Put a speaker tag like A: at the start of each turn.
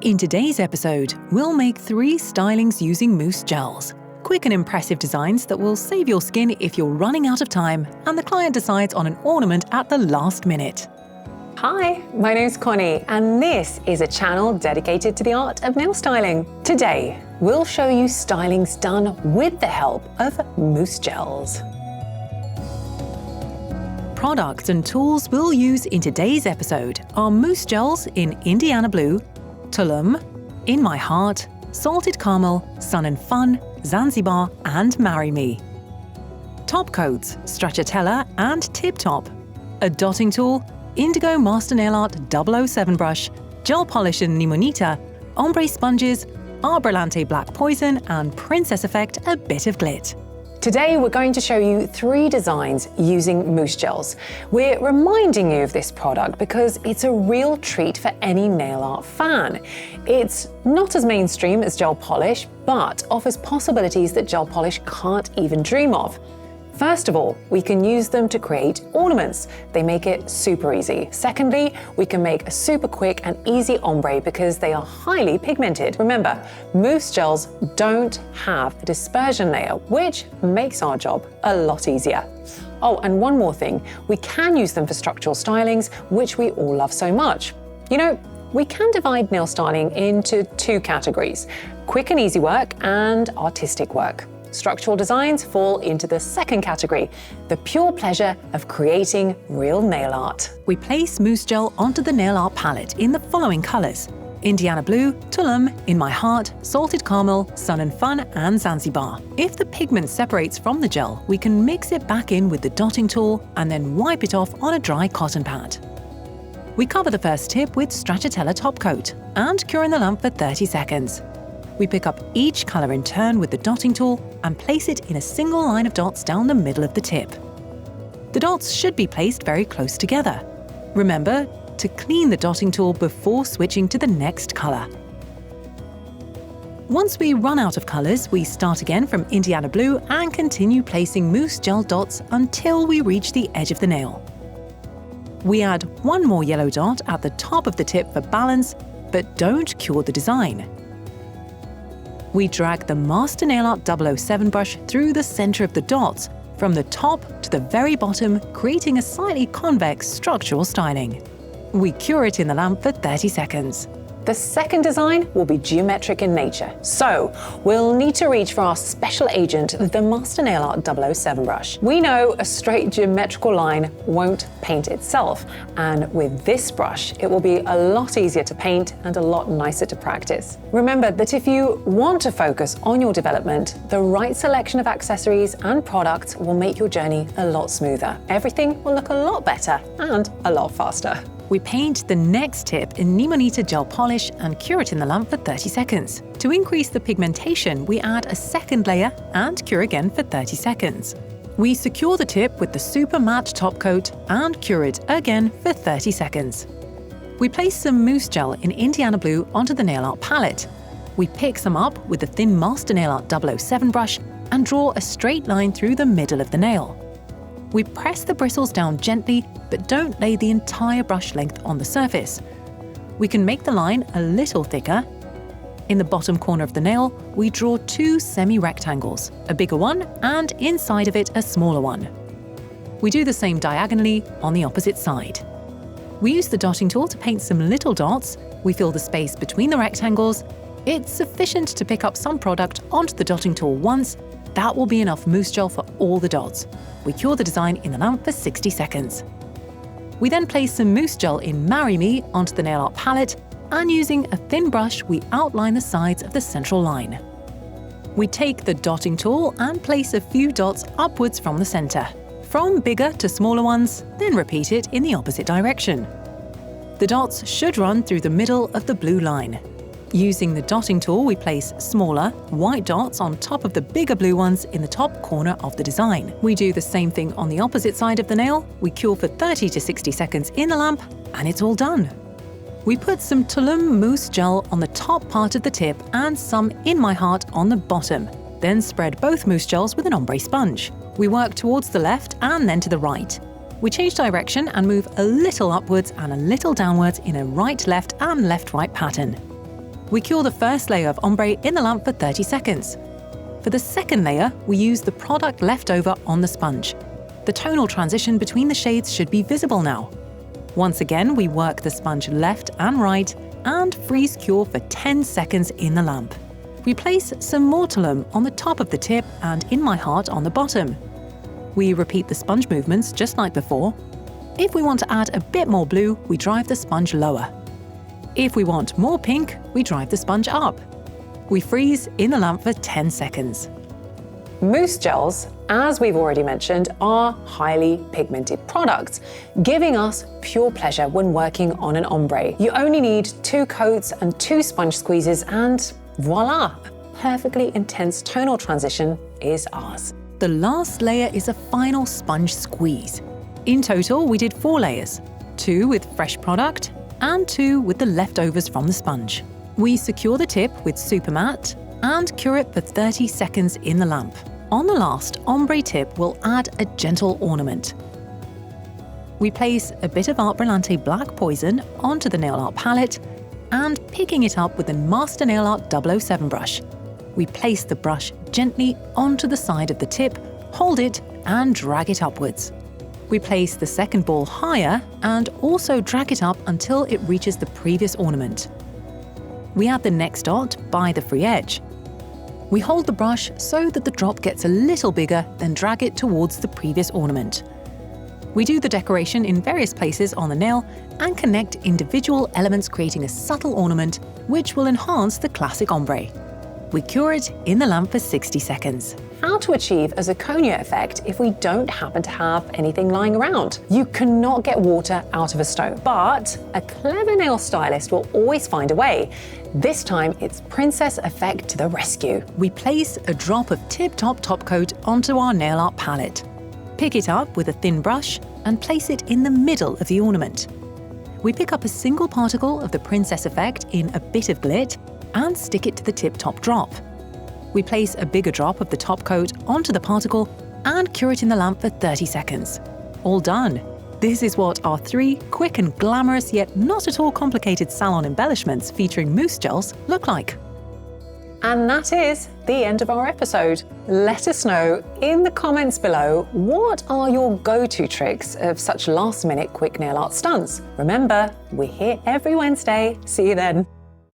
A: In today's episode, we'll make 3 stylings using mousse gels. Quick and impressive designs that will save your skin if you're running out of time and the client decides on an ornament at the last minute.
B: Hi, my name's Connie, and this is a channel dedicated to the art of nail styling. Today, we'll show you stylings done with the help of mousse gels.
A: Products and tools we'll use in today's episode are mousse gels in Indiana Blue, Tulum, In My Heart, Salted Caramel, Sun and Fun, Zanzibar, and Marry Me. Top coats, Stracciatella and Tip Top. A dotting tool, Indigo Master Nail Art 007 brush, gel polish in Limonita, ombre sponges, Arbor Lante Black Poison, and Princess Effect a bit of glit.
B: Today, we're going to show you 3 designs using mousse gels. We're reminding you of this product because it's a real treat for any nail art fan. It's not as mainstream as gel polish, but offers possibilities that gel polish can't even dream of. First of all, we can use them to create ornaments. They make it super easy. Secondly, we can make a super quick and easy ombre because they are highly pigmented. Remember, mousse gels don't have a dispersion layer, which makes our job a lot easier. Oh, and one more thing, we can use them for structural stylings, which we all love so much. You know, we can divide nail styling into 2 categories: quick and easy work and artistic work. Structural designs fall into the second category, the pure pleasure of creating real nail art.
A: We place mousse gel onto the nail art palette in the following colors: Indiana Blue, Tulum, In My Heart, Salted Caramel, Sun and Fun, and Zanzibar. If the pigment separates from the gel, we can mix it back in with the dotting tool and then wipe it off on a dry cotton pad. We cover the first tip with Stracciatella top coat and cure in the lamp for 30 seconds. We pick up each color in turn with the dotting tool and place it in a single line of dots down the middle of the tip. The dots should be placed very close together. Remember to clean the dotting tool before switching to the next color. Once we run out of colors, we start again from Indiana Blue and continue placing mousse gel dots until we reach the edge of the nail. We add 1 more yellow dot at the top of the tip for balance, but don't cure the design. We drag the Master Nail Art 007 brush through the center of the dots, from the top to the very bottom, creating a slightly convex structural styling. We cure it in the lamp for 30 seconds.
B: The second design will be geometric in nature, so we'll need to reach for our special agent, the Master Nail Art 007 brush. We know a straight geometrical line won't paint itself, and with this brush, it will be a lot easier to paint and a lot nicer to practice. Remember that if you want to focus on your development, the right selection of accessories and products will make your journey a lot smoother. Everything will look a lot better and a lot faster.
A: We paint the next tip in Limonita gel polish and cure it in the lamp for 30 seconds. To increase the pigmentation, we add a second layer and cure again for 30 seconds. We secure the tip with the super matte top coat and cure it again for 30 seconds. We place some mousse gel in Indiana Blue onto the nail art palette. We pick some up with the thin Master Nail Art 007 brush and draw a straight line through the middle of the nail. We press the bristles down gently, but don't lay the entire brush length on the surface. We can make the line a little thicker. In the bottom corner of the nail, we draw 2 semi-rectangles, a bigger one and inside of it a smaller one. We do the same diagonally on the opposite side. We use the dotting tool to paint some little dots. We fill the space between the rectangles. It's sufficient to pick up some product onto the dotting tool once. That will be enough mousse gel for all the dots. We cure the design in the lamp for 60 seconds. We then place some mousse gel in Marry Me onto the nail art palette, and using a thin brush, we outline the sides of the central line. We take the dotting tool and place a few dots upwards from the center, from bigger to smaller ones, then repeat it in the opposite direction. The dots should run through the middle of the blue line. Using the dotting tool, we place smaller, white dots on top of the bigger blue ones in the top corner of the design. We do the same thing on the opposite side of the nail. We cure for 30 to 60 seconds in the lamp, and it's all done. We put some Tulum mousse gel on the top part of the tip and some In My Heart on the bottom. Then spread both mousse gels with an ombre sponge. We work towards the left and then to the right. We change direction and move a little upwards and a little downwards in a right-left and left-right pattern. We cure the first layer of ombre in the lamp for 30 seconds. For the second layer, we use the product left over on the sponge. The tonal transition between the shades should be visible now. Once again, we work the sponge left and right and freeze cure for 10 seconds in the lamp. We place some mortallum on the top of the tip and in my heart on the bottom. We repeat the sponge movements just like before. If we want to add a bit more blue, we drive the sponge lower. If we want more pink, we drive the sponge up. We freeze in the lamp for 10 seconds.
B: Mousse gels, as we've already mentioned, are highly pigmented products, giving us pure pleasure when working on an ombre. You only need 2 coats and 2 sponge squeezes and voila! A perfectly intense tonal transition is ours.
A: The last layer is a final sponge squeeze. In total, we did 4 layers, 2 with fresh product and 2 with the leftovers from the sponge. We secure the tip with super matte and cure it for 30 seconds in the lamp. On the last ombre tip, we'll add a gentle ornament. We place a bit of Art Brillante Black Poison onto the nail art palette and picking it up with the Master Nail Art 007 brush. We place the brush gently onto the side of the tip, hold it and drag it upwards. We place the second ball higher and also drag it up until it reaches the previous ornament. We add the next dot by the free edge. We hold the brush so that the drop gets a little bigger, then drag it towards the previous ornament. We do the decoration in various places on the nail and connect individual elements, creating a subtle ornament which will enhance the classic ombre. We cure it in the lamp for 60 seconds.
B: How to achieve a zirconia effect if we don't happen to have anything lying around? You cannot get water out of a stone, but a clever nail stylist will always find a way. This time, it's Princess Effect to the rescue.
A: We place a drop of Tip Top Top Coat onto our nail art palette. Pick it up with a thin brush and place it in the middle of the ornament. We pick up a single particle of the Princess Effect in a bit of glit and stick it to the tip top drop. We place a bigger drop of the top coat onto the particle and cure it in the lamp for 30 seconds. All done. This is what our 3 quick and glamorous yet not at all complicated salon embellishments featuring mousse gels look like.
B: And that is the end of our episode. Let us know in the comments below, what are your go-to tricks of such last-minute quick nail art stunts? Remember, we're here every Wednesday. See you then.